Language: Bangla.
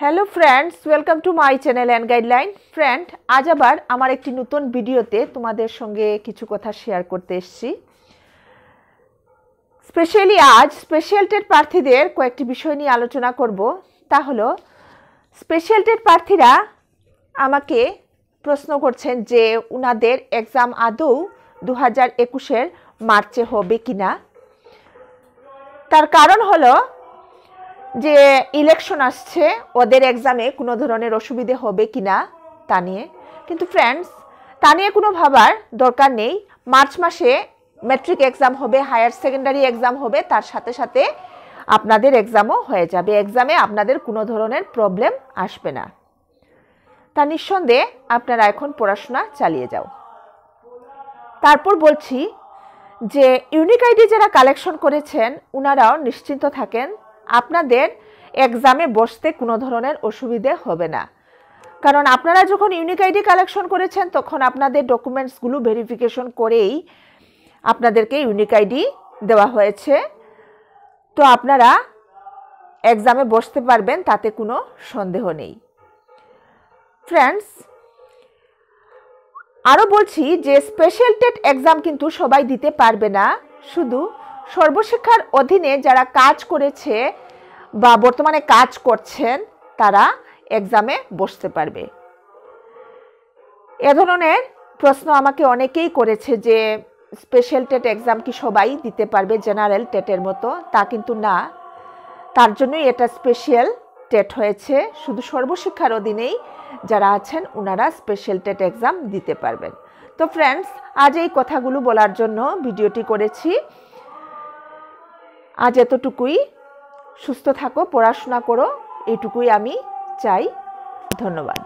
Hello friends, welcome to my channel and guideline. Friend, আজ আবার আমার একটি নতুন ভিডিওতে তোমাদের সঙ্গে কিছু কথা শেয়ার করতে এসেছি। স্পেশালি আজ স্পেশাল টেট প্রার্থীদের কয়েকটি বিষয় নিয়ে আলোচনা করব। তা হলো, স্পেশাল টেট প্রার্থীরা আমাকে প্রশ্ন করছেন যে উনাদের এক্সাম আদৌ 2021-এর মার্চে হবে কিনা। তার কারণ হলো যে ইলেকশন আসছে, ওদের এক্সামে কোনো ধরনের অসুবিধে হবে কিনা তা নিয়ে। কিন্তু ফ্রেন্ডস, তা নিয়ে কোনো ভাবার দরকার নেই। মার্চ মাসে ম্যাট্রিক এক্সাম হবে, হায়ার সেকেন্ডারি এক্সাম হবে, তার সাথে সাথে আপনাদের এক্সামও হয়ে যাবে। এক্সামে আপনাদের কোনো ধরনের প্রবলেম আসবে না। তা নিঃসন্দেহে আপনারা এখন পড়াশোনা চালিয়ে যাও। তারপর বলছি যে ইউনিক আইডি যারা কালেকশন করেছেন উনারাও নিশ্চিন্ত থাকেন, আপনাদের এক্সামে বসতে কোনো ধরনের অসুবিধে হবে না। কারণ আপনারা যখন ইউনিক আইডি কালেকশন করেছেন তখন আপনাদের ডকুমেন্টসগুলো ভেরিফিকেশন করেই আপনাদেরকে ইউনিক আইডি দেওয়া হয়েছে। তো আপনারা এক্সামে বসতে পারবেন, তাতে কোনো সন্দেহ নেই। ফ্রেন্ডস, আরও বলছি যে স্পেশাল টেট এক্সাম কিন্তু সবাই দিতে পারবে না। শুধু সর্বশিক্ষার অধীনে যারা কাজ করেছে বা বর্তমানে কাজ করছেন তারা এক্সামে বসতে পারবে। এ ধরনের প্রশ্ন আমাকে অনেকেই করেছে যে স্পেশাল টেট এক্সাম কি সবাই দিতে পারবে জেনারেল টেটের মতো? তা কিন্তু না। তার জন্যই এটা স্পেশাল টেট হয়েছে। শুধু সর্বশিক্ষার অধীনেই যারা আছেন ওনারা স্পেশাল টেট এক্সাম দিতে পারবেন। তো ফ্রেন্ডস, আজ এই কথাগুলো বলার জন্য ভিডিওটি করেছি। আজ এতটুকুই। সুস্থ থাকো, পড়াশোনা করো, এইটুকুই আমি চাই। ধন্যবাদ।